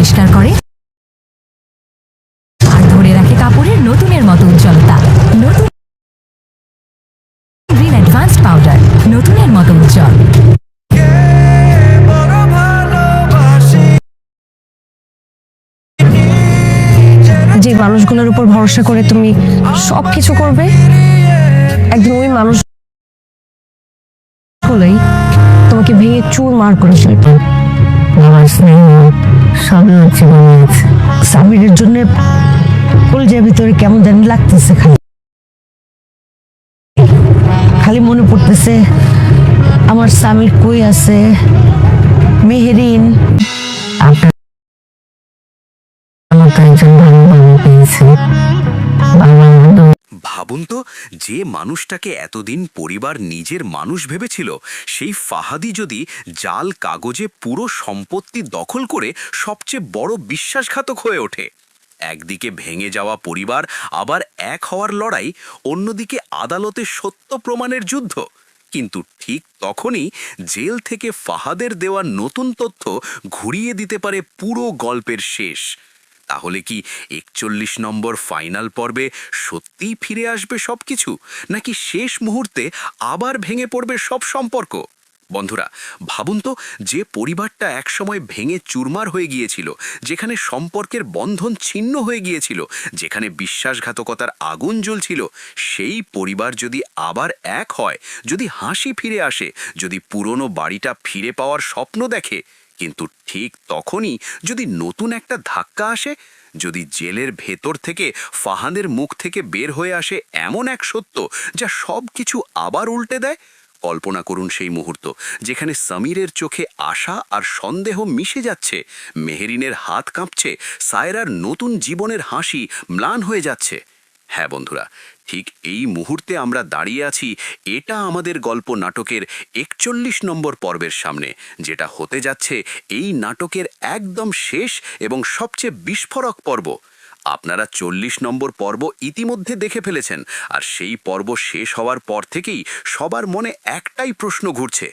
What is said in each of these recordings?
পরিষ্কার করে আর ধরে রাখে কাপড়ের নতুনের মতো উজ্জ্বলতা। নতুন গ্রিন অ্যাডভান্সড পাউডার, নতুনের মতো উজ্জ্বল। যে মানুষগুলোর উপর ভরসা করে তুমি সবকিছু করবে, একদিন ওই মানুষ হলেই তোমাকে ভেঙে চুরমার করে ফেলবে। আমার স্নেহ সবই জীবনে আছে। সামিরের জন্য কলেজের ভিতরে কেমন জানি লাগতেছে, খালি খালি মনে পড়তেছে আমার সামির কই আছে। মেহেরিন আপনার একজন ভালো বাবা পেয়েছে। ভাবুন তো, যে মানুষটাকে এতদিন পরিবার নিজের মানুষ ভেবেছিল, সেই ফাহাদি যদি জাল কাগজে পুরো সম্পত্তি দখল করে সবচেয়ে বড় বিশ্বাসঘাতক হয়ে ওঠে। একদিকে ভেঙে যাওয়া পরিবার, আবার এক হওয়ার লড়াই, অন্যদিকে আদালতে সত্য প্রমাণের যুদ্ধ। কিন্তু ঠিক তখনই জেল থেকে ফাহাদের দেওয়া নতুন তথ্য ঘুরিয়ে দিতে পারে পুরো গল্পের শেষ। তাহলে কি ৪১ নম্বর ফাইনাল পর্বে সত্যিই ফিরে আসবে সবকিছু, নাকি শেষ মুহূর্তে আবার ভেঙে পড়বে সব সম্পর্ক? বন্ধুরা, ভাবুন তো, যে পরিবারটা একসময় ভেঙে চুরমার হয়ে গিয়েছিল, যেখানে সম্পর্কের বন্ধন ছিন্ন হয়ে গিয়েছিল, যেখানে বিশ্বাসঘাতকতার আগুন জ্বলছিল, সেই পরিবার যদি আবার এক হয়, যদি হাসি ফিরে আসে, যদি পুরনো বাড়িটা ফিরে পাওয়ার স্বপ্ন দেখে, কিন্তু ঠিক তখনই যদি নতুন একটা ধাক্কা আসে, যদি জেলের ভেতর থেকে ফাহাদের মুখ থেকে বের হয়ে আসে এমন এক সত্য যা সব কিছু আবার উল্টে দেয়। কল্পনা করুন সেই মুহূর্ত, যেখানে সমীরের চোখে আশা আর সন্দেহ মিশে যাচ্ছে, মেহেরিনের হাত কাঁপছে, সায়রার নতুন জীবনের হাসি ম্লান হয়ে যাচ্ছে। হ্যাঁ বন্ধুরা, ঠিক এই মুহূর্তে আমরা দাঁড়িয়ে আছি এটা আমাদের গল্প নাটকের ৪১ নম্বর পর্বের সামনে, যেটা হতে যাচ্ছে এই নাটকের একদম শেষ এবং সবচেয়ে বিস্ফোরক পর্ব। আপনারা ৪০ নম্বর পর্ব ইতিমধ্যে দেখে ফেলেছেন, আর সেই পর্ব শেষ হওয়ার পর থেকেই সবার মনে একটাই প্রশ্ন ঘুরছে,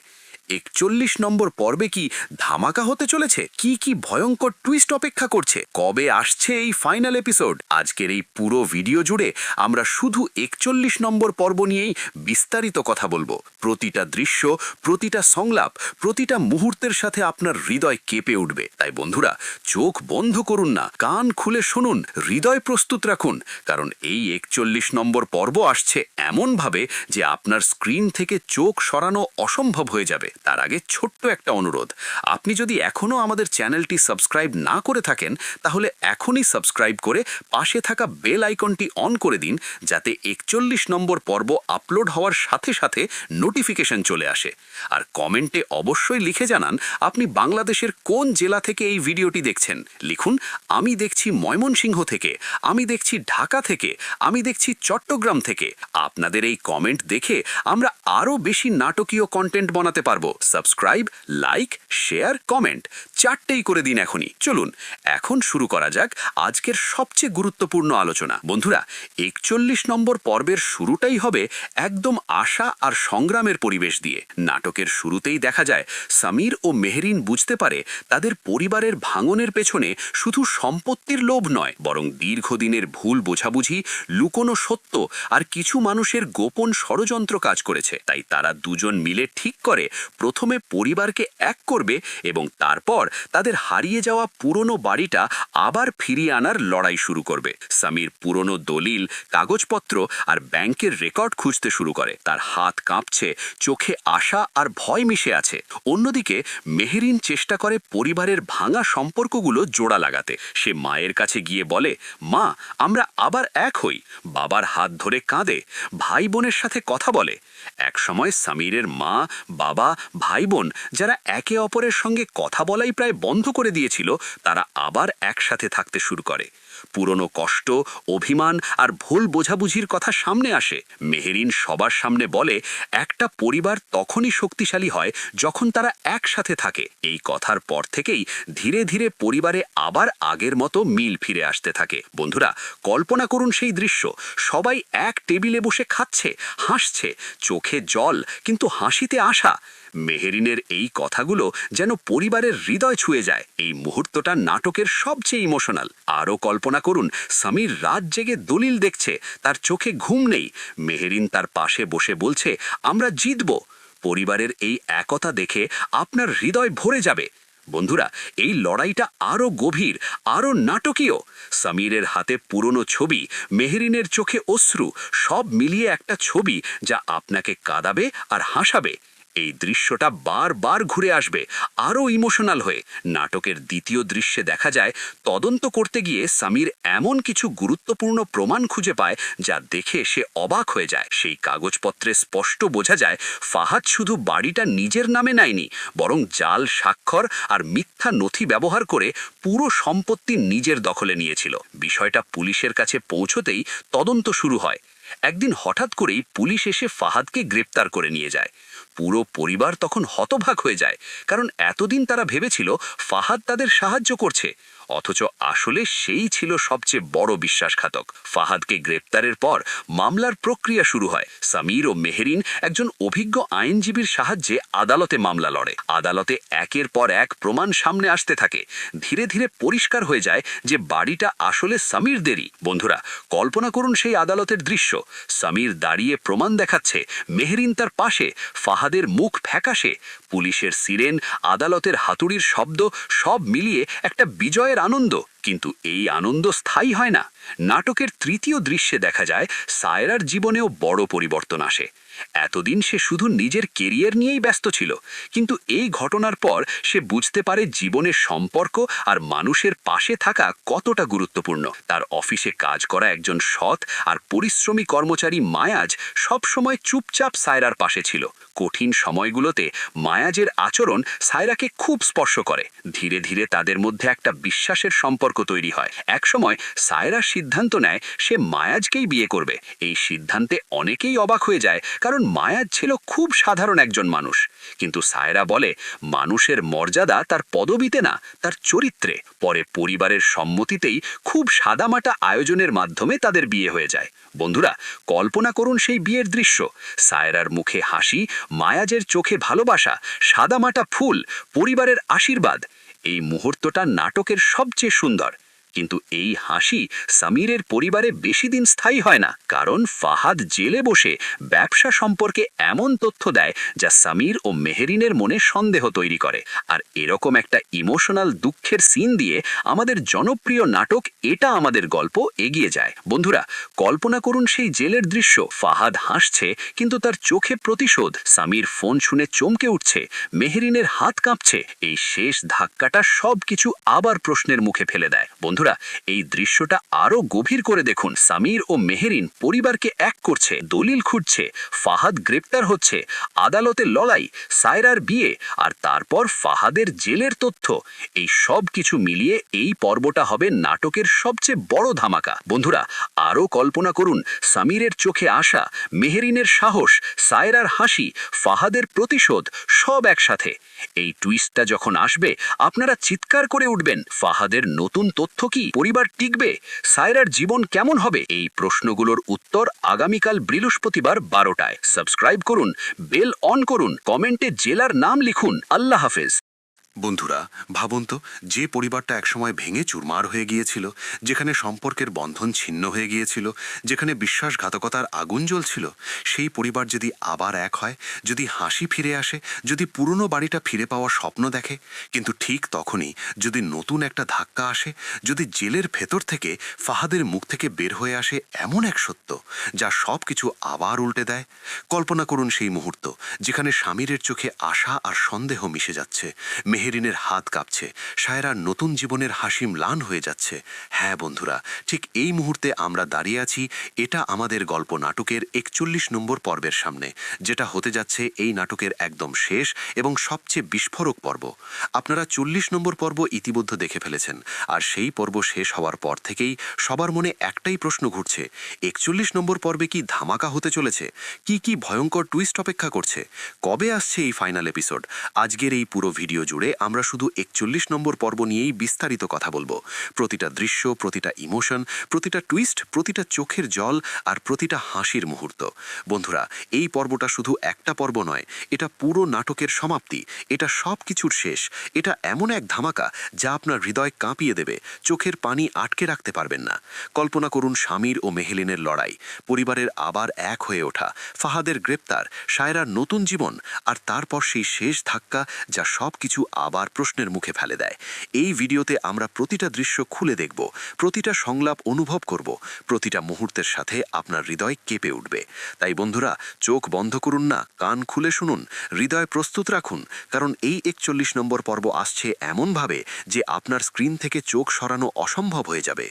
৪১ নম্বর পর্বে কি ধামাকা হতে চলেছে? কি কি ভয়ঙ্কর টুইস্ট অপেক্ষা করছে? কবে আসছে এই ফাইনাল এপিসোড? আজকের এই পুরো ভিডিও জুড়ে আমরা শুধু ৪১ নম্বর পর্ব নিয়েই বিস্তারিত কথা বলবো। প্রতিটা দৃশ্য, প্রতিটা সংলাপ, প্রতিটা মুহূর্তের সাথে আপনার হৃদয় কেঁপে উঠবে। তাই বন্ধুরা, চোখ বন্ধ করুন না, কান খুলে শুনুন, হৃদয় প্রস্তুত রাখুন, কারণ এই ৪১ নম্বর পর্ব আসছে এমনভাবে যে আপনার স্ক্রিন থেকে চোখ সরানো অসম্ভব হয়ে যাবে। তার আগে ছোট্ট একটা অনুরোধ, আপনি যদি এখনও আমাদের চ্যানেলটি সাবস্ক্রাইব না করে থাকেন, তাহলে এখনই সাবস্ক্রাইব করে পাশে থাকা বেল আইকনটি অন করে দিন, যাতে ৪১ নম্বর পর্ব আপলোড হওয়ার সাথে সাথে নোটিফিকেশন চলে আসে। আর কমেন্টে অবশ্যই লিখে জানান আপনি বাংলাদেশের কোন জেলা থেকে এই ভিডিওটি দেখছেন। লিখুন, আমি দেখছি ময়মনসিংহ থেকে, আমি দেখছি ঢাকা থেকে, আমি দেখছি চট্টগ্রাম থেকে। আপনাদের এই কমেন্ট দেখে আমরা আরও বেশি নাটকীয় কন্টেন্ট বানাতে পারবো। সাবস্ক্রাইব, লাইক, শেয়ার, কমেন্ট চারটেই করে দিন এখনই। চলুন এখন শুরু করা যাক আজকের সবচেয়ে গুরুত্বপূর্ণ আলোচনা। বন্ধুরা, ৪১ নম্বর পর্বের শুরুটাই হবে একদম আশা আর সংগ্রামের পরিবেশ দিয়ে। নাটকের শুরুতেই দেখা যায় সমীর ও মেহেরিন বুঝতে পারে তাদের পরিবারের ভাঙনের পেছনে শুধু সম্পত্তির লোভ নয়, বরং দীর্ঘদিনের ভুল বোঝাবুঝি, লুকোনো সত্য আর কিছু মানুষের গোপন ষড়যন্ত্র কাজ করেছে। তাই তারা দুজন মিলে ঠিক করে প্রথমে পরিবারকে এক করবে এবং তারপর তাদের হারিয়ে যাওয়া পুরনো বাড়িটা আবার ফিরিয়ে আনার লড়াই শুরু করবে। সমীর পুরনো দলিল, কাগজপত্র আর ব্যাংকের রেকর্ড খুঁজতে শুরু করে। তার হাত কাঁপছে, চোখে আশা আর ভয় মিশে আছে। অন্যদিকে মেহেরিন চেষ্টা করে পরিবারের ভাঙা সম্পর্কগুলো জোড়া লাগাতে। সে মায়ের কাছে গিয়ে বলে, মা, আমরা আবার এক হই। বাবার হাত ধরে কাঁদে, ভাই বোনের সাথে কথা বলে। একসময় সমীরের মা, বাবা, ভাই বোন যারা একে অপরের সঙ্গে কথা বলাই প্রায় বন্ধ করে দিয়েছিল, তারা আবার একসাথে থাকতে শুরু করে। পুরনো কষ্ট, অভিমান আর ভুল বোঝাবুঝির কথা সামনে আসে। মেহেরিন সবার সামনে বলে, একটা পরিবার তখনই শক্তিশালী হয় যখন তারা একসাথে থাকে। এই কথার পর থেকেই ধীরে ধীরে পরিবারে আবার আগের মতো মিল ফিরে আসতে থাকে। বন্ধুরা, কল্পনা করুন সেই দৃশ্য। সবাই এক টেবিলে বসে খাচ্ছে, হাসছে, চোখে জল কিন্তু হাসিতে আশা। মেহেরিনের এই কথাগুলো যেন পরিবারের হৃদয় ছুঁয়ে যায়। এই মুহূর্তটা নাটকের সবচেয়ে ইমোশনাল। আরও কল্পনা করুন, সমীর রাত জেগে দলিল দেখছে, তার চোখে ঘুম নেই। মেহেরিন তার পাশে বসে বলছে, আমরা জিতব। পরিবারের এই একতা দেখে আপনার হৃদয় ভরে যাবে। বন্ধুরা, এই লড়াইটা আরও গভীর, আরও নাটকীয়। সমীরের হাতে পুরনো ছবি, মেহেরিনের চোখে অশ্রু, সব মিলিয়ে একটা ছবি যা আপনাকে কাঁদাবে আর হাসাবে। এই দৃশ্যটা বারবার ঘুরে আসবে, আরও ইমোশনাল হয়ে। নাটকের দ্বিতীয় দৃশ্যে দেখা যায়, তদন্ত করতে গিয়ে সমীর এমন কিছু গুরুত্বপূর্ণ প্রমাণ খুঁজে পায় যা দেখে সে অবাক হয়ে যায়। সেই কাগজপত্রে স্পষ্ট বোঝা যায়, ফাহাদ শুধু বাড়িটা নিজের নামে নেয়নি, বরং জাল স্বাক্ষর আর মিথ্যা নথি ব্যবহার করে পুরো সম্পত্তি নিজের দখলে নিয়েছিল। বিষয়টা পুলিশের কাছে পৌঁছতেই তদন্ত শুরু হয়। একদিন হঠাৎ করেই পুলিশ এসে ফাহাদকে গ্রেপ্তার করে নিয়ে যায়। পুরো পরিবার তখন হতবাক হয়ে যায়, কারণ এতদিন তারা ভেবেছিল ফাহাদ তাদের সাহায্য করছে, অথচ আসলে সেই ছিল সবচেয়ে বড় বিশ্বাসঘাতক। ফাহাদকে গ্রেপ্তারের পর মামলার প্রক্রিয়া শুরু হয়। সমীর ও মেহেরিন একজন অভিজ্ঞ আইনজীবীর সাহায্যে আদালতে মামলা লড়ে। আদালতে একের পর এক প্রমাণ সামনে আসতে থাকে। ধীরে ধীরে পরিষ্কার হয়ে যায় যে বাড়িটা আসলে সমীরদেরই। বন্ধুরা, কল্পনা করুন সেই আদালতের দৃশ্য। সমীর দাঁড়িয়ে প্রমাণ দেখাচ্ছে, মেহেরিন তার পাশে, ফাহাদের মুখ ফ্যাকাশে, পুলিশের সিরেন, আদালতের হাতুড়ির শব্দ, সব মিলিয়ে একটা বিজয়ের আনন্দ। কিন্তু এই আনন্দ স্থায়ী হয় না। নাটকের তৃতীয় দৃশ্যে দেখা যায়, সায়রার জীবনেও বড় পরিবর্তন আসে। এতদিন সে শুধু নিজের কেরিয়ার নিয়েই ব্যস্ত ছিল, কিন্তু এই ঘটনার পর সে বুঝতে পারে জীবনের সম্পর্ক আর মানুষের পাশে থাকা কতটা গুরুত্বপূর্ণ। তার অফিসে কাজ করা একজন সৎ আর পরিশ্রমী কর্মচারী মায়াজ সবসময় চুপচাপ সায়রার পাশে ছিল। কঠিন সময়গুলোতে মায়াজের আচরণ সায়রাকে খুব স্পর্শ করে। ধীরে ধীরে তাদের মধ্যে একটা বিশ্বাসের সম্পর্ক তৈরি হয়। একসময় সায়রা সিদ্ধান্ত নেয় সে মায়াজকেই বিয়ে করবে। এই সিদ্ধান্তে অনেকেই অবাক হয়ে যায়, কারণ মায়াজ ছিল খুব সাধারণ একজন মানুষ। কিন্তু সায়রা বলে, মানুষের মর্যাদা তার পদবিতে না, তার চরিত্রে। পরে পরিবারের সম্মতিতেই খুব সাদামাটা আয়োজনের মাধ্যমে তাদের বিয়ে হয়ে যায়। বন্ধুরা, কল্পনা করুন সেই বিয়ের দৃশ্য। সায়রার মুখে হাসি, মায়াজের চোখে ভালোবাসা, সাদামাটা ফুল, পরিবারের আশীর্বাদ। এই মুহূর্তটা নাটকের সবচেয়ে সুন্দর। কিন্তু এই হাসি সমীরের পরিবারে বেশি দিন স্থায়ী হয় না, কারণ ফাহাদ জেলে বসে ব্যবসা সম্পর্কে এমন তথ্য দেয় যা সমীর ও মেহেরিনের মনে সন্দেহ তৈরি করে। আর এরকম একটা ইমোশনাল দুঃখের সিন দিয়ে আমাদের জনপ্রিয় নাটক এটা আমাদের গল্প এগিয়ে যায়। বন্ধুরা, কল্পনা করুন সেই জেলের দৃশ্য। ফাহাদ হাসছে, কিন্তু তার চোখে প্রতিশোধ। সমীর ফোন শুনে চমকে উঠছে, মেহেরিনের হাত কাঁপছে। এই শেষ ধাক্কাটা সবকিছু আবার প্রশ্নের মুখে ফেলে দেয়। বন্ধুরা, এই দৃশ্যটা আরো গভীর করে দেখুন। সমীর ও মেহেরিন পরিবারকে এক করছে, দলিল খুঁজছে, ফাহাদ গ্রেপ্তার হচ্ছে, আদালতে লড়াই, সায়রার বিয়ে, আর তারপর ফাহাদের জেলের তথ্য। এই সব কিছু মিলিয়ে এই পর্বটা হবে নাটকের সবচেয়ে বড় ধামাকা। বন্ধুরা, আরো কল্পনা করুন, সমীরের চোখে আশা, মেহেরিনের সাহস, সায়রার হাসি, ফাহাদের প্রতিশোধ, সব একসাথে। এই টুইস্টটা যখন আসবে, আপনারা চিৎকার করে উঠবেন। ফাহাদের নতুন তথ্য কি? পরিবার টিকবে? সায়রার জীবন কেমন হবে? এই প্রশ্নগুলোর উত্তর আগামীকাল বৃহস্পতিবার 12টায়। সাবস্ক্রাইব করুন, বেল অন করুন, কমেন্টে জেলার নাম লিখুন। আল্লাহ হাফেজ। বন্ধুরা, ভাবুন তো, যে পরিবারটা একসময় ভেঙে চুরমার হয়ে গিয়েছিল, যেখানে সম্পর্কের বন্ধন ছিন্ন হয়ে গিয়েছিল, যেখানে বিশ্বাসঘাতকতার আগুন জ্বলছিল, সেই পরিবার যদি আবার এক হয়, যদি হাসি ফিরে আসে, যদি পুরনো বাড়িটা ফিরে পাওয়ার স্বপ্ন দেখে, কিন্তু ঠিক তখনই যদি নতুন একটা ধাক্কা আসে, যদি জেলের ভেতর থেকে ফাহাদের মুখ থেকে বের হয়ে আসে এমন এক সত্য যা সব কিছু আবার উল্টে দেয়। কল্পনা করুন সেই মুহূর্ত, যেখানে স্বামীরের চোখে আশা আর সন্দেহ মিশে যাচ্ছে, মেহেরিনের হাত কাঁপছে, সায়রার নতুন জীবনের হাসি ম্লান হয়ে যাচ্ছে। হ্যাঁ বন্ধুরা, ঠিক এই মুহূর্তে আমরা দাঁড়িয়ে আছি এটা আমাদের গল্প নাটকের 41 নম্বর পর্বের সামনে, যেটা হতে যাচ্ছে এই নাটকের একদম শেষ এবং সবচেয়ে বিস্ফোরক পর্ব। আপনারা 40 নম্বর পর্ব ইতিমধ্যে দেখে ফেলেছেন, আর সেই পর্ব শেষ হওয়ার পর থেকেই সবার মনে একটাই প্রশ্ন ঘুরছে, 41 নম্বর পর্বে কি ধামাকা হতে চলেছে? কি ভয়ঙ্কর টুইস্ট অপেক্ষা করছে? কবে আসছে এই ফাইনাল এপিসোড? আজকের এই পুরো ভিডিও জুড়ে আমরা শুধু 41 নম্বর পর্ব নিয়েই বিস্তারিত কথা বলবো। প্রতিটা দৃশ্য, প্রতিটা ইমোশন, প্রতিটা টুইস্ট, প্রতিটা চোখের জল আর প্রতিটা হাসির মুহূর্ত। বন্ধুরা, এই পর্বটা শুধু একটা পর্ব নয়, এটা পুরো নাটকের সমাপ্তি, এটা সব কিছুর শেষ। এটা এমন এক ধামাকা যা আপনার হৃদয় কাঁপিয়ে দেবে, চোখের পানি আটকে রাখতে পারবেন না। কল্পনা করুন শামির ও মেহেলিনের লড়াই, পরিবারের আবার এক হয়ে ওঠা, ফাহাদের গ্রেপ্তার, সায়রার নতুন জীবন, আর তারপর সেই শেষ ধাক্কা যা সব কিছু আবার প্রশ্নের মুখে ফেলে দেয়। এই ভিডিওতে আমরা প্রতিটা দৃশ্য খুলে দেখব, প্রতিটা সংলাপ অনুভব করব, প্রতিটা মুহূর্তের সাথে আপনার হৃদয় কেঁপে উঠবে। তাই বন্ধুরা, চোখ বন্ধ করুন না, কান খুলে শুনুন, হৃদয় প্রস্তুত রাখুন, কারণ এই 41 নম্বর পর্ব আসছে এমনভাবে যে আপনার স্ক্রিন থেকে চোখ সরানো অসম্ভব হয়ে যাবে।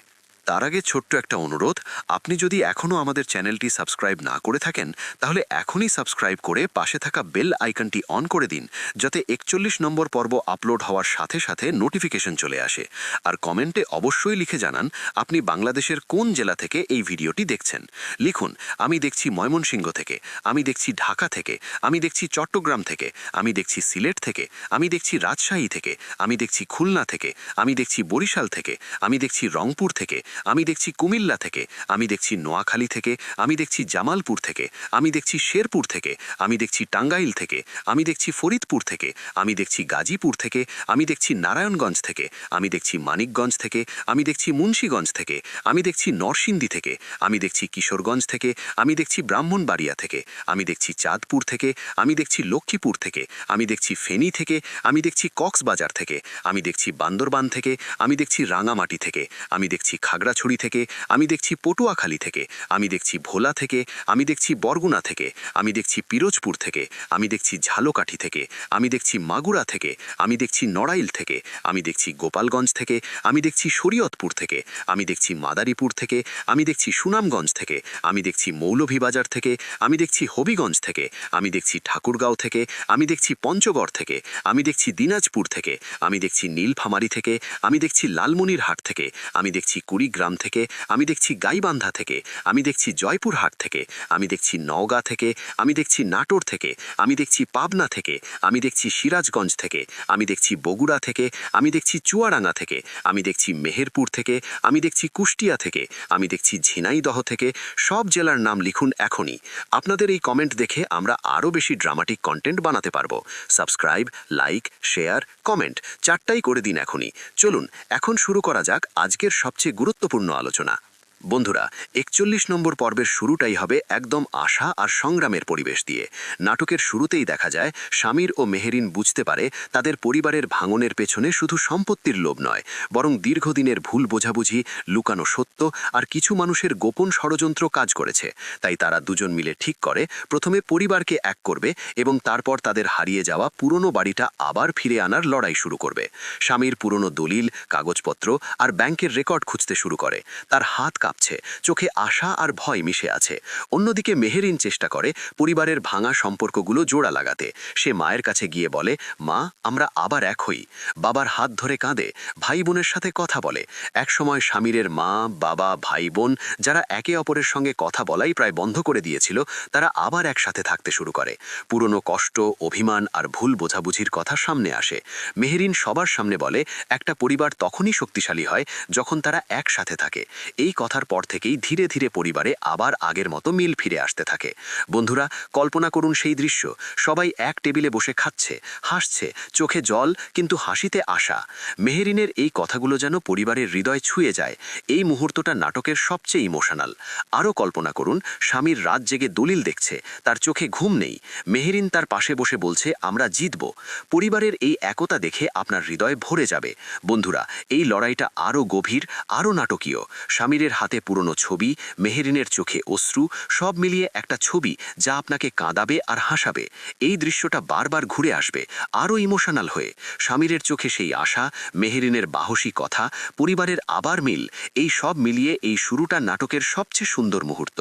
তার আগে ছোট্ট একটা অনুরোধ, আপনি যদি এখনও আমাদের চ্যানেলটি সাবস্ক্রাইব না করে থাকেন তাহলে এখনই সাবস্ক্রাইব করে পাশে থাকা বেল আইকনটি অন করে দিন, যাতে 41 নম্বর পর্ব আপলোড হওয়ার সাথে সাথে নোটিফিকেশন চলে আসে। আর কমেন্টে অবশ্যই লিখে জানান আপনি বাংলাদেশের কোন জেলা থেকে এই ভিডিওটি দেখছেন। লিখুন, আমি দেখছি ময়মনসিংহ থেকে, আমি দেখছি ঢাকা থেকে, আমি দেখছি চট্টগ্রাম থেকে, আমি দেখছি সিলেট থেকে, আমি দেখছি রাজশাহী থেকে, আমি দেখছি খুলনা থেকে, আমি দেখছি বরিশাল থেকে, আমি দেখছি রংপুর থেকে, আমি দেখছি কুমিল্লা থেকে, আমি দেখছি নোয়াখালী থেকে, আমি দেখছি জামালপুর থেকে, আমি দেখছি শেরপুর থেকে, আমি দেখছি টাঙ্গাইল থেকে, আমি দেখছি ফরিদপুর থেকে, আমি দেখছি গাজীপুর থেকে, আমি দেখছি নারায়ণগঞ্জ থেকে, আমি দেখছি মানিকগঞ্জ থেকে, আমি দেখছি মুন্সীগঞ্জ থেকে, আমি দেখছি নরসিংদী থেকে, আমি দেখছি কিশোরগঞ্জ থেকে, আমি দেখছি ব্রাহ্মণবাড়িয়া থেকে, আমি দেখছি চাঁদপুর থেকে, আমি দেখছি লক্ষ্মীপুর থেকে, আমি দেখছি ফেনী থেকে, আমি দেখছি কক্সবাজার থেকে, আমি দেখছি বান্দরবান থেকে, আমি দেখছি রাঙামাটি থেকে, আমি দেখছি খাগড়াছড়ি থেকে, আমি দেখছি পটুয়াখালী থেকে, আমি দেখছি ভোলা থেকে, আমি দেখছি বরগুনা থেকে, আমি দেখছি পিরোজপুর থেকে, আমি দেখছি ঝালকাঠি থেকে, আমি দেখছি মাগুরা থেকে, আমি দেখছি নড়াইল থেকে, আমি দেখছি গোপালগঞ্জ থেকে, আমি দেখছি শরীয়তপুর থেকে, আমি দেখছি মাদারীপুর থেকে, আমি দেখছি সুনামগঞ্জ থেকে, আমি দেখছি মৌলভীবাজার থেকে, আমি দেখছি হবিগঞ্জ থেকে, আমি দেখছি ঠাকুরগাঁও থেকে, আমি দেখছি পঞ্চগড় থেকে, আমি দেখছি দিনাজপুর থেকে, আমি দেখছি নীলফামারী থেকে, আমি দেখছি লালমনিরহাট থেকে, আমি দেখছি কুড়িগ্রাম থেকে, আমি দেখছি গাইবান্ধা থেকে, আমি দেখছি জয়পুরহাট থেকে, আমি দেখছি নওগাঁ থেকে, আমি দেখছি নাটোর থেকে, আমি দেখছি পাবনা থেকে, আমি দেখছি সিরাজগঞ্জ থেকে, আমি দেখছি বগুড়া থেকে, আমি দেখছি চুয়াডাঙ্গা থেকে, আমি দেখছি মেহেরপুর থেকে, আমি দেখছি কুষ্টিয়া থেকে, আমি দেখছি ঝিনাইদহ থেকে। সব জেলার নাম লিখুন এখনই। আপনাদের এই কমেন্ট দেখে আমরা আরও বেশি ড্রামাটিক কন্টেন্ট বানাতে পারবো। সাবস্ক্রাইব, লাইক, শেয়ার, কমেন্ট চারটাই করে দিন এখনই। চলুন এখন শুরু করা যাক আজকের সবচেয়ে গুরুত্বপূর্ণ আলোচনা। বন্ধুরা, 41 নম্বর পর্বের শুরুটাই হবে একদম আশা আর সংগ্রামের পরিবেশ দিয়ে। নাটকের শুরুতেই দেখা যায় শামির ও মেহেরিন বুঝতে পারে তাদের পরিবারের ভাঙনের পেছনে শুধু সম্পত্তির লোভ নয়, বরং দীর্ঘদিনের ভুল বোঝাবুঝি, লুকানো সত্য আর কিছু মানুষের গোপন ষড়যন্ত্র কাজ করেছে। তাই তারা দুজন মিলে ঠিক করে প্রথমে পরিবারকে এক করবে এবং তারপর তাদের হারিয়ে যাওয়া পুরনো বাড়িটা আবার ফিরে আনার লড়াই শুরু করবে। শামির পুরনো দলিল, কাগজপত্র আর ব্যাংকের রেকর্ড খুঁজতে শুরু করে। তার হাত কাঁপছে, চোখে আশা আর ভয় মিশে আছে। অন্যদিকে মেহেরিন চেষ্টা করে পরিবারের ভাঙা সম্পর্কগুলো জোড়া লাগাতে। সে মায়ের কাছে গিয়ে বলে, মা, আমরা আবার এক হই। বাবার হাত ধরে কাঁদে, ভাই বোনের সাথে কথা বলে। একসময় শামিরের মা, বাবা, ভাই বোন যারা একে অপরের সঙ্গে কথা বলাই প্রায় বন্ধ করে দিয়েছিল, তারা আবার একসাথে থাকতে শুরু করে। পুরনো কষ্ট, অভিমান আর ভুল বোঝাবুঝির কথা সামনে আসে। মেহেরিন সবার সামনে বলে, একটা পরিবার তখনই শক্তিশালী হয় যখন তারা একসাথে থাকে। এই কথার পর থেকেই ধীরে ধীরে পরিবারে আবার আগের মতো মিল ফিরে আসতে থাকে। বন্ধুরা, কল্পনা করুন সেই দৃশ্য। সবাই এক টেবিলে বসে খাচ্ছে, হাসছে, চোখে জল কিন্তু হাসিতে আশা। মেহেরিনের এই কথাগুলো যেন পরিবারের হৃদয় ছুঁয়ে যায়। এই মুহূর্তটা নাটকের সবচেয়ে ইমোশনাল। আরও কল্পনা করুন, স্বামীর রাত জেগে দলিল দেখছে, তার চোখে ঘুম নেই। মেহেরিন তার পাশে বসে বলছে, আমরা জিতব। পরিবারের এই একতা দেখে আপনার হৃদয় ভরে যাবে। বন্ধুরা, এই লড়াইটা আরও গভীর, আরও নাটকীয়। স্বামীরের হাতে হাতে পুরনো ছবি, মেহেরিনের চোখে অশ্রু, সব মিলিয়ে একটা ছবি যা আপনাকে কাঁদাবে আর হাসাবে। এই দৃশ্যটা বারবার ঘুরে আসবে, আরও ইমোশনাল হয়ে। স্বামীরের চোখে সেই আশা, মেহেরিনের বাহসী কথা, পরিবারের আবার মিল, এই সব মিলিয়ে এই শুরুটা নাটকের সবচেয়ে সুন্দর মুহূর্ত।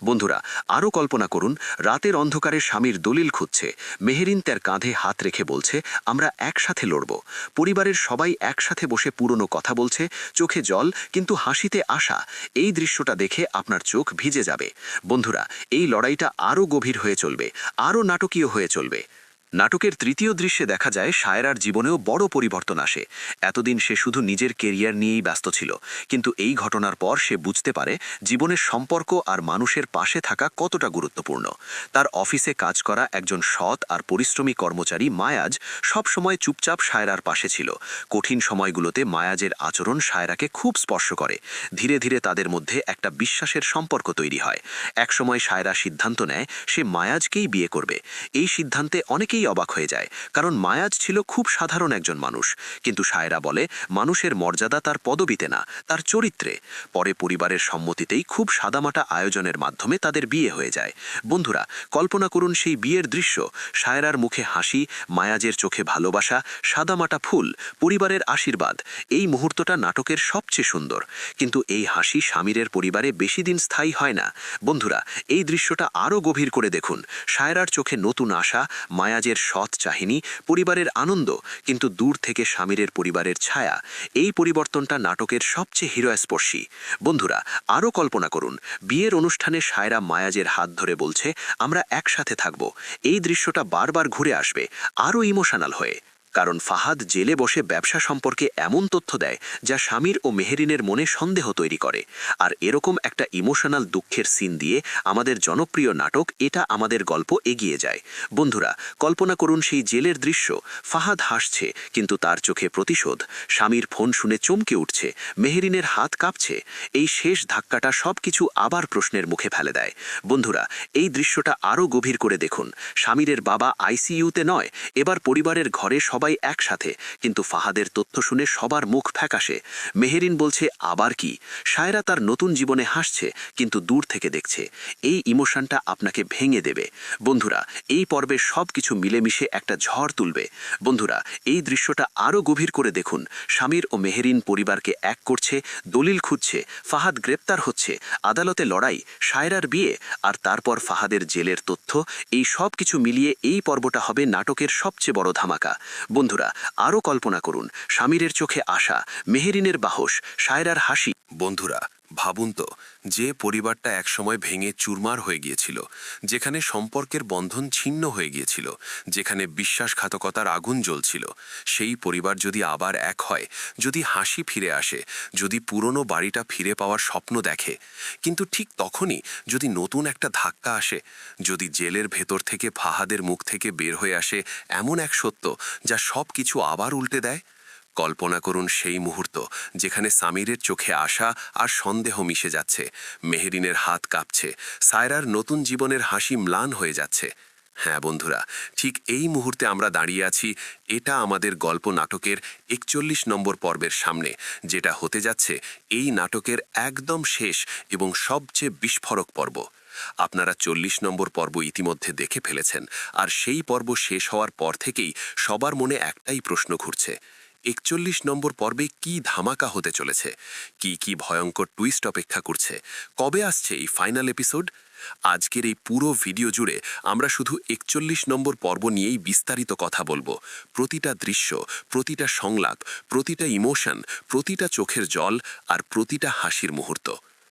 বন্ধুরা, আরও কল্পনা করুন, রাতের অন্ধকারে স্বামীর দলিল খুঁজছে, মেহেরিন তার কাঁধে হাত রেখে বলছে, আমরা একসাথে লড়ব। পরিবারের সবাই একসাথে বসে পুরনো কথা বলছে, চোখে জল কিন্তু হাসিতে আশা। এই দৃশ্যটা দেখে আপনার চোখ ভিজে যাবে। বন্ধুরা, এই লড়াইটা আরও গভীর হয়ে চলবে, আরও নাটকীয় হয়ে চলবে। নাটকের তৃতীয় দৃশ্যে দেখা যায় সায়রার জীবনেও বড় পরিবর্তন আসে। এতদিন সে শুধু নিজের কেরিয়ার নিয়েই ব্যস্ত ছিল, কিন্তু এই ঘটনার পর সে বুঝতে পারে জীবনের সম্পর্ক আর মানুষের পাশে থাকা কতটা গুরুত্বপূর্ণ। তার অফিসে কাজ করা একজন সৎ আর পরিশ্রমী কর্মচারী মায়াজ সবসময় চুপচাপ সায়রার পাশে ছিল। কঠিন সময়গুলোতে মায়াজের আচরণ সায়রাকে খুব স্পর্শ করে। ধীরে ধীরে তাদের মধ্যে একটা বিশ্বাসের সম্পর্ক তৈরি হয়। একসময় সায়রা সিদ্ধান্ত নেয় সে মায়াজকেই বিয়ে করবে। এই সিদ্ধান্তে অনেকেই অবাক হয়ে যায়, কারণ মায়াজ ছিল খুব সাধারণ একজন মানুষ। কিন্তু সায়রা বলে মানুষের মর্যাদা তার পদবিতে না, তার চরিত্রে। পরে পরিবারের সম্মতিতেই খুব সাদামাটা আয়োজনের মাধ্যমে তাদের বিয়ে হয়ে যায়। বন্ধুরা, কল্পনা করুন সেই বিয়ের দৃশ্য, সায়রার মুখে হাসি, মায়াজের চোখে ভালোবাসা, সাদামাটা ফুল, পরিবারের আশীর্বাদ। এই মুহূর্তটা নাটকের সবচেয়ে সুন্দর। কিন্তু এই হাসি স্বামীরের পরিবারে বেশি দিন স্থায়ী হয় না। বন্ধুরা, এই দৃশ্যটা আরও গভীর করে দেখুন। সায়রার চোখে নতুন আশা, মায়াজের সৎ চাহিনী, পরিবারের আনন্দ, কিন্তু দূর থেকে স্বামীরের পরিবারের ছায়া। এই পরিবর্তনটা নাটকের সবচেয়ে হৃদয়স্পর্শী। বন্ধুরা, আরও কল্পনা করুন, বিয়ের অনুষ্ঠানে সায়রা মায়াজের হাত ধরে বলছে, আমরা একসাথে থাকব। এই দৃশ্যটা বারবার ঘুরে আসবে, আরও ইমোশনাল হয়ে। কারণ ফাহাদ জেলে বসে ব্যবসা সম্পর্কে এমন তথ্য দেয় যা স্বামীর ও মেহেরিনের মনে সন্দেহ তৈরি করে। আর এরকম একটা ইমোশনাল দুঃখের সিন দিয়ে আমাদের জনপ্রিয় নাটক এটা আমাদের গল্প এগিয়ে যায়। বন্ধুরা, কল্পনা করুন সেই জেলের দৃশ্য, ফাহাদ হাসছে কিন্তু তার চোখে প্রতিশোধ, স্বামীর ফোন শুনে চমকে উঠছে, মেহেরিনের হাত কাঁপছে। এই শেষ ধাক্কাটা সবকিছু আবার প্রশ্নের মুখে ফেলে দেয়। বন্ধুরা, এই দৃশ্যটা আরও গভীর করে দেখুন। স্বামীরের বাবা আইসিইউতে নয়, এবার পরিবারের ঘরে সবাই একসাথে, কিন্তু ফাহাদের তথ্য শুনে সবার মুখ ফ্যাকাশে। মেহেরিন বলছে আবার কি, সায়রা তার নতুন জীবনে হাসছে কিন্তু দূর থেকে দেখছে। এই ইমোশনটা আপনাকে ভেঙে দেবে। বন্ধুরা, এই পর্বে সব কিছু মিলেমিশে একটা ঝড় তুলবে। বন্ধুরা, এই দৃশ্যটা আরও গভীর করে দেখুন। স্বামীর ও মেহেরিন পরিবারকে এক করছে, দলিল খুঁজছে, ফাহাদ গ্রেপ্তার হচ্ছে, আদালতে লড়াই, সায়রার বিয়ে, আর তারপর ফাহাদের জেলের তথ্য। এই সব কিছু মিলিয়ে এই পর্বটা হবে নাটকের সবচেয়ে বড় ধামাকা। বন্ধুরা, আরও কল্পনা করুন, স্বামীরের চোখে আশা, মেহেরিনের বাহস, সায়রার হাসি। বন্ধুরা, ভাবুন তো, যে পরিবারটা একসময় ভেঙে চুরমার হয়ে গিয়েছিল, যেখানে সম্পর্কের বন্ধন ছিন্ন হয়ে গিয়েছিল, যেখানে বিশ্বাসঘাতকতার আগুন জ্বলছিল, সেই পরিবার যদি আবার এক হয়, যদি হাসি ফিরে আসে, যদি পুরনো বাড়িটা ফিরে পাওয়ার স্বপ্ন দেখে, কিন্তু ঠিক তখনই যদি নতুন একটা ধাক্কা আসে, যদি জেলের ভেতর থেকে ফাহাদের মুখ থেকে বের হয়ে আসে এমন এক সত্য যা সব কিছু আবার উল্টে দেয়। কল্পনা করুন সেই মুহূর্ত যেখানে সামিরের চোখে আশা আর সন্দেহ মিশে যাচ্ছে, মেহেরিনের হাত কাঁপছে, সায়রার নতুন জীবনের হাসি ম্লান হয়ে যাচ্ছে। হ্যাঁ বন্ধুরা, ঠিক এই মুহূর্তে আমরা দাঁড়িয়ে আছি। এটা আমাদের গল্প নাটকের ৪১ নম্বর পর্বের সামনে, যেটা হতে যাচ্ছে এই নাটকের একদম শেষ এবং সবচেয়ে বিস্ফোরক পর্ব। আপনারা ৪০ নম্বর পর্ব ইতিমধ্যে দেখে ফেলেছেন, আর সেই পর্ব শেষ হওয়ার পর থেকেই সবার মনে একটাই প্রশ্ন ঘুরছে, ৪১ নম্বর পর্বে কি ধামাকা হতে চলেছে, কি ভয়ঙ্কর টুইস্ট অপেক্ষা করছে, কবে আসছে এই ফাইনাল এপিসোড। আজকের এই পুরো ভিডিও জুড়ে আমরা শুধু ৪১ নম্বর পর্ব নিয়েই বিস্তারিত কথা বলবো। প্রতিটা দৃশ্য, প্রতিটা সংলাপ, প্রতিটা ইমোশন, প্রতিটা চোখের জল আর প্রতিটা হাসির মুহূর্ত।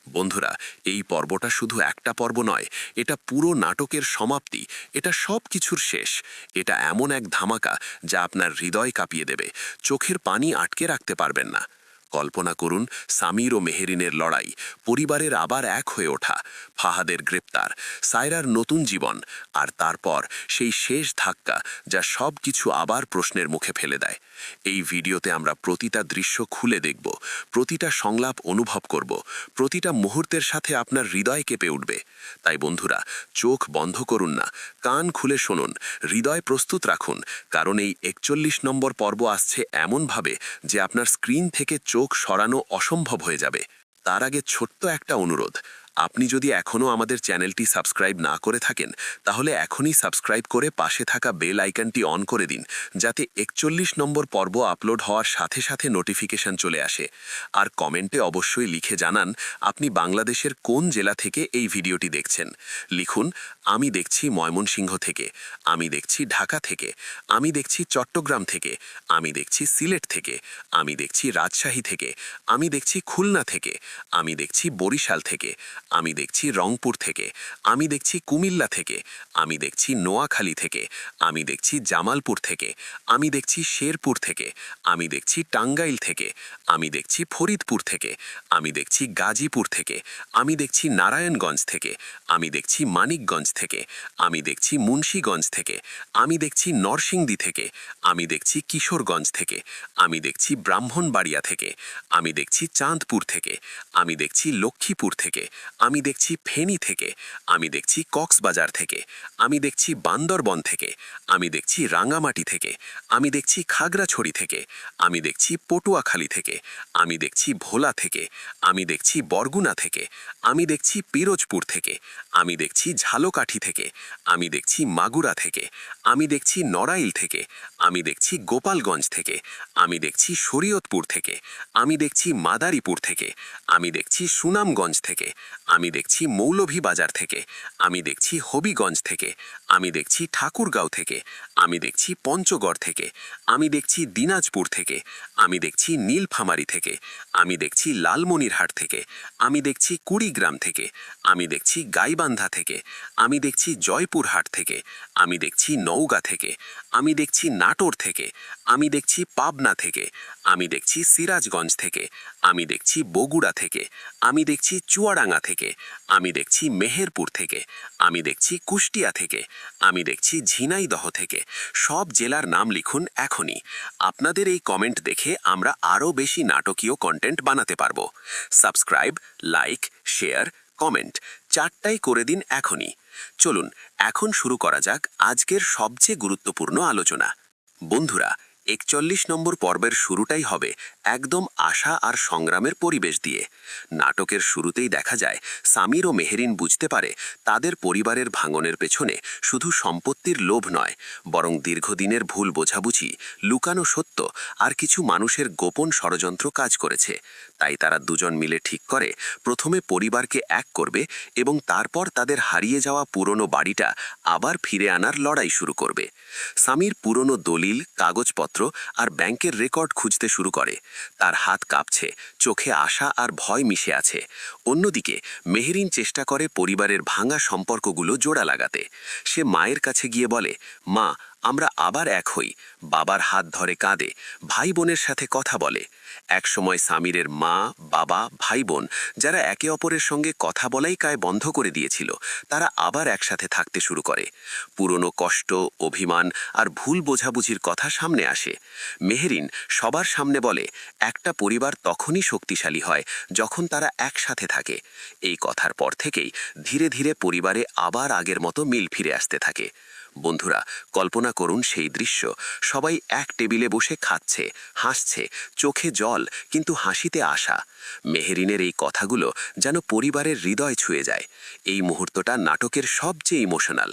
বন্ধুরা, এই পর্বটা শুধু একটা পর্ব নয়, এটা পুরো নাটকের সমাপ্তি, এটা সব কিছুর শেষ। এটা এমন এক ধামাকা যা আপনার হৃদয় কাঁপিয়ে দেবে, চোখের পানি আটকে রাখতে পারবেন না। কল্পনা করুন, সামির ও মেহেরিনের লড়াই, পরিবারের আবার এক হয়ে ওঠা, ফাহাদের গ্রেপ্তার, সায়রার নতুন জীবন, আর তারপর সেই শেষ ধাক্কা যা সব কিছু আবার প্রশ্নের মুখে ফেলে দেয়। এই ভিডিওতে আমরা প্রতিটা দৃশ্য খুলে দেখব, প্রতিটা সংলাপ অনুভব করব, প্রতিটা মুহূর্তের সাথে আপনার হৃদয় কেঁপে উঠবে। তাই বন্ধুরা, চোখ বন্ধ করুন না, কান খুলে শুনুন, হৃদয় প্রস্তুত রাখুন, কারণ এই ৪১ নম্বর পর্ব আসছে এমনভাবে যে আপনার স্ক্রিন থেকে চোখ সরানো অসম্ভব হয়ে যাবে। তার আগে ছোট্ট একটা অনুরোধ, আপনি যদি এখনও আমাদের চ্যানেলটি সাবস্ক্রাইব না করে থাকেন তাহলে এখনই সাবস্ক্রাইব করে পাশে থাকা বেল আইকনটি অন করে দিন, যাতে 41 নম্বর পর্ব আপলোড হওয়ার সাথে সাথে নোটিফিকেশন চলে আসে। আর কমেন্টে অবশ্যই লিখে জানান আপনি বাংলাদেশের কোন জেলা থেকে এই ভিডিওটি দেখছেন। লিখুন, আমি দেখছি ময়মনসিংহ থেকে, আমি দেখছি ঢাকা থেকে, আমি দেখছি চট্টগ্রাম থেকে, আমি দেখছি সিলেট থেকে, আমি দেখছি রাজশাহী থেকে, আমি দেখছি খুলনা থেকে, আমি দেখছি বরিশাল থেকে, আমি দেখছি রংপুর থেকে, আমি দেখছি কুমিল্লা থেকে, আমি দেখছি নোয়াখালী থেকে, আমি দেখছি জামালপুর থেকে, আমি দেখছি শেরপুর থেকে, আমি দেখছি টাঙ্গাইল থেকে, আমি দেখছি ফরিদপুর থেকে, আমি দেখছি গাজীপুর থেকে, আমি দেখছি নারায়ণগঞ্জ থেকে, আমি দেখছি মানিকগঞ্জ থেকে, আমি দেখছি মুন্সীগঞ্জ থেকে, আমি দেখছি নরসিংদী থেকে, আমি দেখছি কিশোরগঞ্জ থেকে, আমি দেখছি ব্রাহ্মণবাড়িয়া থেকে, আমি দেখছি চাঁদপুর থেকে, আমি দেখছি লক্ষ্মীপুর থেকে, আমি দেখছি ফেনী থেকে, আমি দেখছি কক্সবাজার থেকে, আমি দেখছি বান্দরবন থেকে, আমি দেখছি রাঙ্গামাটি থেকে, আমি দেখছি খাগড়াছড়ি থেকে, আমি দেখছি পটুয়াখালী থেকে, আমি দেখছি ভোলা থেকে, আমি দেখছি বরগুনা থেকে, আমি দেখছি পিরোজপুর থেকে, আমি দেখছি ঝালকাঠি থেকে, আমি দেখছি মাগুরা থেকে, আমি দেখছি নড়াইল থেকে, আমি দেখছি গোপালগঞ্জ থেকে, আমি দেখছি শরীয়তপুর থেকে, আমি দেখছি মাদারীপুর থেকে, আমি দেখছি সুনামগঞ্জ থেকে, আমি দেখছি মৌলভীবাজার থেকে, আমি দেখছি হবিগঞ্জ থেকে, আমি দেখছি ঠাকুরগাঁও থেকে, আমি দেখছি পঞ্চগড় থেকে, আমি দেখছি দিনাজপুর থেকে, আমি দেখছি নীলফামারী থেকে, আমি দেখছি লালমনিরহাট থেকে, আমি দেখছি কুড়িগ্রাম থেকে, আমি দেখছি গাইবান্ধা থেকে, আমি দেখছি জয়পুরহাট থেকে, আমি দেখছি নওগাঁ থেকে, আমি দেখছি নাটোর থেকে, আমি দেখছি পাবনা থেকে, আমি দেখছি সিরাজগঞ্জ থেকে, আমি দেখছি বগুড়া থেকে, আমি দেখছি চুয়াডাঙ্গা থেকে, আমি দেখছি মেহেরপুর থেকে, আমি দেখছি কুষ্টিয়া থেকে, আমি দেখছি ঝিনাইদহ থেকে। সব জেলার নাম লিখুন এখনই। আপনাদের এই কমেন্ট দেখে আমরা আরও বেশি নাটকীয় কন্টেন্ট বানাতে পারবো। সাবস্ক্রাইব, লাইক, শেয়ার, কমেন্ট চারটাই করে দিন এখনই। চলুন এখন শুরু করা যাক আজকের সবচেয়ে গুরুত্বপূর্ণ আলোচনা। বন্ধুরা, 41 নম্বর পর্বের শুরুটাই হবে একদম আশা আর সংগ্রামের পরিবেশ দিয়ে। নাটকের শুরুতেই দেখা যায় সামির ও মেহেরিন বুঝতে পারে তাদের পরিবারের ভাঙনের পেছনে শুধু সম্পত্তির লোভ নয়, বরং দীর্ঘদিনের ভুল বোঝাবুঝি, লুকানো সত্য আর কিছু মানুষের গোপন ষড়যন্ত্র কাজ করেছে। তাই তারা দুজন মিলে ঠিক করে প্রথমে পরিবারকে এক করবে এবং তারপর তাদের হারিয়ে যাওয়া পুরনো বাড়িটা আবার ফিরে আনার লড়াই শুরু করবে। সামির পুরনো দলিল, কাগজপত্র আর ব্যাংকের রেকর্ড খুঁজতে শুরু করে। তার হাত কাঁপছে, চোখে আশা আর ভয় মিশে আছে। অন্যদিকে মেহেরিন চেষ্টা করে পরিবারের ভাঙা সম্পর্কগুলো জোড়া লাগাতে। সে মায়ের কাছে গিয়ে বলে, মা, আমরা আবার এক হই। বাবার হাত ধরে কাঁদে, ভাই বোনের সাথে কথা বলে। একসময় সামিরের মা, বাবা, ভাই বোন যারা একে অপরের সঙ্গে কথা বলাই কায় বন্ধ করে দিয়েছিল, তারা আবার একসাথে থাকতে শুরু করে। পুরনো কষ্ট, অভিমান আর ভুল বোঝাবুঝির কথা সামনে আসে। মেহেরিন সবার সামনে বলে, একটা পরিবার তখনই শক্তিশালী হয় যখন তারা একসাথে থাকে। এই কথার পর থেকেই ধীরে ধীরে পরিবারে আবার আগের মতো মিল ফিরে আসতে থাকে। বন্ধুরা, কল্পনা করুন সেই দৃশ্য। সবাই এক টেবিলে বসে খাচ্ছে, হাসছে, চোখে জল কিন্তু হাসিতে আশা। মেহেরিনের এই কথাগুলো যেন পরিবারের হৃদয় ছুঁয়ে যায়। এই মুহূর্তটা নাটকের সবচেয়ে ইমোশনাল।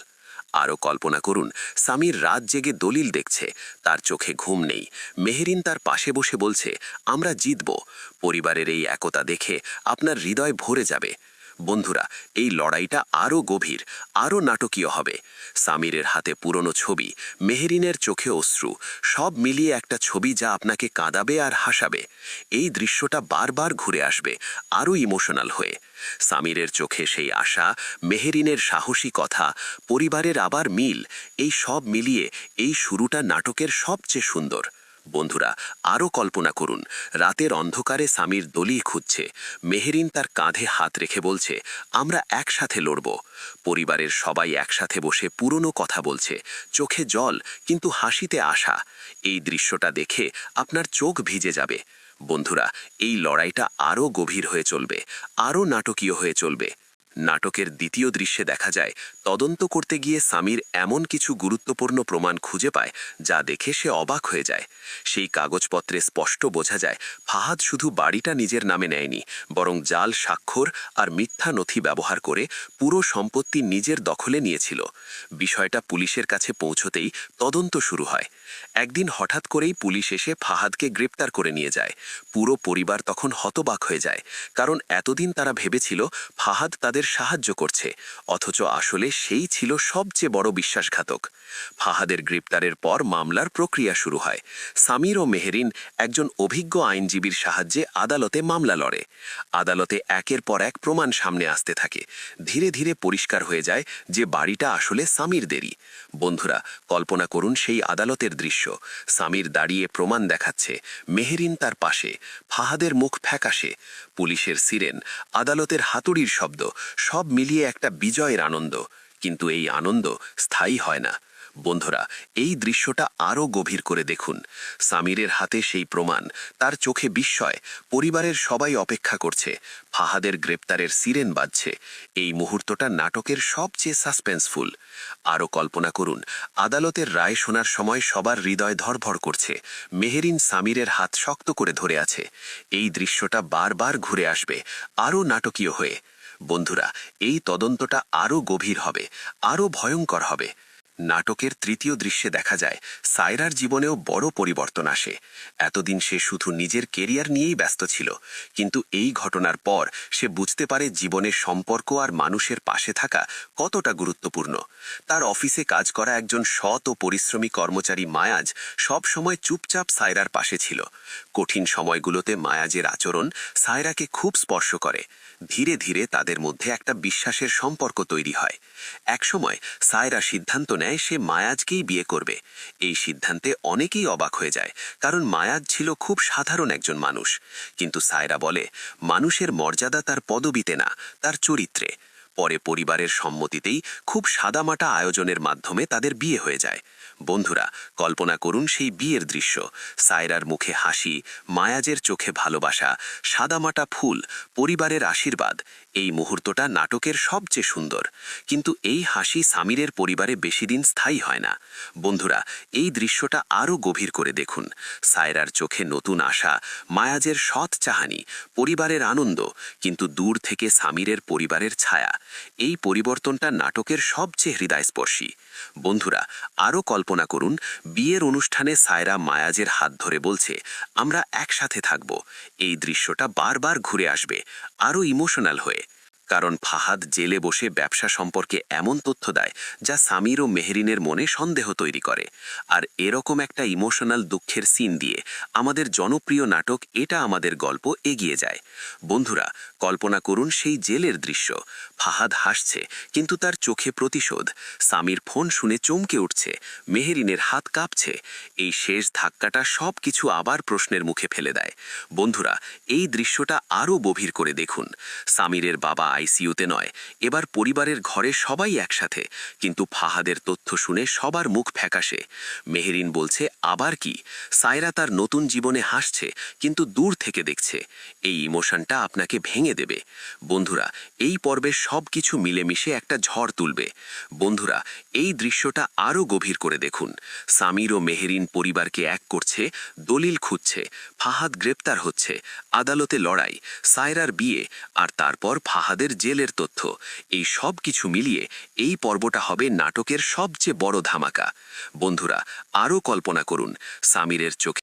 আরও কল্পনা করুন, সামির রাত জেগে দলিল দেখছে, তার চোখে ঘুম নেই। মেহেরিন তার পাশে বসে বলছে, আমরা জিতব। পরিবারের এই একতা দেখে আপনার হৃদয় ভরে যাবে। বন্ধুরা, এই লড়াইটা আরও গভীর, আরও নাটকীয় হবে। সামিরের হাতে পুরনো ছবি, মেহেরিনের চোখে অশ্রু, সব মিলিয়ে একটা ছবি যা আপনাকে কাঁদাবে আর হাসাবে। এই দৃশ্যটা বারবার ঘুরে আসবে, আরও ইমোশনাল হয়ে। সামিরের চোখে সেই আশা, মেহেরিনের সাহসী কথা, পরিবারের আবার মিল, এই সব মিলিয়ে এই শুরুটা নাটকের সবচেয়ে সুন্দর। বন্ধুরা, আরও কল্পনা করুন, রাতের অন্ধকারে সামির দলিল খুঁজছে। মেহেরিন তার কাঁধে হাত রেখে বলছে, আমরা একসাথে লড়ব। পরিবারের সবাই একসাথে বসে পুরনো কথা বলছে, চোখে জল কিন্তু হাসিতে আশা। এই দৃশ্যটা দেখে আপনার চোখ ভিজে যাবে। বন্ধুরা, এই লড়াইটা আরও গভীর হয়ে চলবে, আরও নাটকীয় হয়ে চলবে। নাটকের দ্বিতীয় দৃশ্যে দেখা যায় তদন্ত করতে গিয়ে সামির এমন কিছু গুরুত্বপূর্ণ প্রমাণ খুঁজে পায় যা দেখে সে অবাক হয়ে যায়। সেই কাগজপত্রে স্পষ্ট বোঝা যায় ফাহাদ শুধু বাড়িটা নিজের নামে নেয়নি, বরং জাল স্বাক্ষর আর মিথ্যা নথি ব্যবহার করে পুরো সম্পত্তি নিজের দখলে নিয়েছিল। বিষয়টা পুলিশের কাছে পৌঁছতেই তদন্ত শুরু হয়। একদিন হঠাৎ করেই পুলিশ এসে ফাহাদকে গ্রেপ্তার করে নিয়ে যায়। পুরো পরিবার তখন হতবাক হয়ে যায়, কারণ এতদিন তারা ভেবেছিল ফাহাদ তাদের সাহায্য করছে, অথচ আসলে সেই ছিল সবচেয়ে বড় বিশ্বাসঘাতক। ফাহাদের গ্রেপ্তারের পর মামলার প্রক্রিয়া শুরু হয়। সামির ও মেহেরিন একজন অভিজ্ঞ আইনজীবীর সাহায্যে আদালতে মামলা লড়ে। আদালতে একের পর এক প্রমাণ সামনে আসতে থাকে। ধীরে ধীরে পরিষ্কার হয়ে যায় যে বাড়িটা আসলে সামিরদেরই। বন্ধুরা, কল্পনা করুন সেই আদালতের দৃশ্য। সামির দাঁড়িয়ে প্রমাণ দেখাচ্ছে, মেহেরিন তার পাশে, ফাহাদের মুখ ফ্যাকাশে, পুলিশের সিরেন, আদালতের হাতুড়ির শব্দ, সব মিলিয়ে একটা বিজয়ের আনন্দ। কিন্তু এই আনন্দ স্থায়ী হয় না। বন্ধুরা, এই দৃশ্যটা আরও গভীর করে দেখুন। সামিরের হাতে সেই প্রমাণ, তার চোখে বিস্ময়, পরিবারের সবাই অপেক্ষা করছে, ফাহাদের গ্রেপ্তারের সিরেন বাজছে। এই মুহূর্তটা নাটকের সবচেয়ে সাসপেন্সফুল। আরও কল্পনা করুন, আদালতের রায় শোনার সময় সবার হৃদয় ধড়ফড় করছে, মেহেরিন সামিরের হাত শক্ত করে ধরে আছে। এই দৃশ্যটা বারবার ঘুরে আসবে, আরও নাটকীয় হয়ে। বন্ধুরা, এই তদন্তটা আরও গভীর হবে, আরও ভয়ঙ্কর হবে। নাটকের তৃতীয় দৃশ্যে দেখা যায় সায়রার জীবনেও বড় পরিবর্তন আসে। এতদিন সে শুধু নিজের কেরিয়ার নিয়েই ব্যস্ত ছিল, কিন্তু এই ঘটনার পর সে বুঝতে পারে জীবনের সম্পর্ক আর মানুষের পাশে থাকা কতটা গুরুত্বপূর্ণ। তার অফিসে কাজ করা একজন সৎ ও পরিশ্রমী কর্মচারী মায়াজ সব সময় চুপচাপ সায়রার পাশে ছিল। কঠিন সময়গুলোতে মায়াজের আচরণ সায়রাকে খুব স্পর্শ করে। ধীরে ধীরে তাদের মধ্যে একটা বিশ্বাসের সম্পর্ক তৈরি হয়। একসময় সায়রা সিদ্ধান্ত নেয় সে মায়াজকেই বিয়ে করবে। এই সিদ্ধান্তে অনেকেই অবাক হয়ে যায়, কারণ মায়াজ ছিল খুব সাধারণ একজন মানুষ। কিন্তু সায়রা বলে, মানুষের মর্যাদা তার পদবিতে না, তার চরিত্রে। পরে পরিবারের সম্মতিতেই খুব সাদামাটা আয়োজনের মাধ্যমে তাদের বিয়ে হয়ে যায়। বন্ধুরা, কল্পনা করুন সেই বিয়ের দৃশ্য। সায়রার মুখে হাসি, মায়াজের চোখে ভালোবাসা, সাদামাটা ফুল, পরিবারের আশীর্বাদ। এই মুহূর্তটা নাটকের সবচেয়ে সুন্দর। কিন্তু এই হাসি সামিরের পরিবারে বেশিদিন স্থায়ী হয় না। বন্ধুরা, এই দৃশ্যটা আরও গভীর করে দেখুন। সায়রার চোখে নতুন আশা, মায়াজের সৎ চাহানি, পরিবারের আনন্দ, কিন্তু দূর থেকে সামিরের পরিবারের ছায়া। এই পরিবর্তনটা নাটকের সবচেয়ে হৃদয়স্পর্শী। বন্ধুরা, আরও কল্পনা করুন, বিয়ের অনুষ্ঠানে সায়রা মায়াজের হাত ধরে বলছে, আমরা একসাথে থাকব। এই দৃশ্যটা বারবার ঘুরে আসবে, আরও ইমোশনাল হয়ে। কারণ ফাহাদ জেলে বসে ব্যবসা সম্পর্কে এমন তথ্য দেয় যা সামির ও মেহেরিনের মনে সন্দেহ তৈরি করে। আর এরকম একটা ইমোশনাল দুঃখের সিন দিয়ে আমাদের জনপ্রিয় নাটক এটা আমাদের গল্প এগিয়ে যায়। বন্ধুরা, কল্পনা করুন সেই জেলের দৃশ্য। ফাহাদ হাসছে, কিন্তু তার চোখে প্রতিশোধ। সামির ফোন শুনে চমকে উঠছে, মেহেরিনের হাত কাঁপছে। এই শেষ ধাক্কাটা সব কিছু আবার প্রশ্নের মুখে ফেলে দেয়। বন্ধুরা, এই দৃশ্যটা আরও গভীর করে দেখুন। সামিরের বাবা আইসিইউতে নয়, এবার পরিবারের ঘরে সবাই একসাথে, কিন্তু ফাহাদের তথ্য শুনে সবার মুখ ফ্যাকাশে। মেহেরিন বলছে, আবার কি? সায়রা তার নতুন জীবনে হাসছে, কিন্তু দূর থেকে দেখছে। এই ইমোশনটা আপনাকে ভেঙে দেবে। বন্ধুরা, এই পর্বে সব কিছু মিলেমিশে একটা ঝড় তুলবে। বন্ধুরা, এই দৃশ্যটা আরও গভীর করে দেখুন। সামির ও মেহেরিন পরিবারকে এক করছে, দলিল খুঁজছে, ফাহাদ গ্রেপ্তার হচ্ছে, আদালতে লড়াই, সায়রার বিয়ে, আর তারপর ফাহাদের জেলের তথ্য। এই সব কিছু মিলিয়ে এই পর্বটা হবে নাটকের সবচেয়ে বড় ধামাকা। বন্ধুরা, আরও কল্পনা করুন, সামিরের চোখে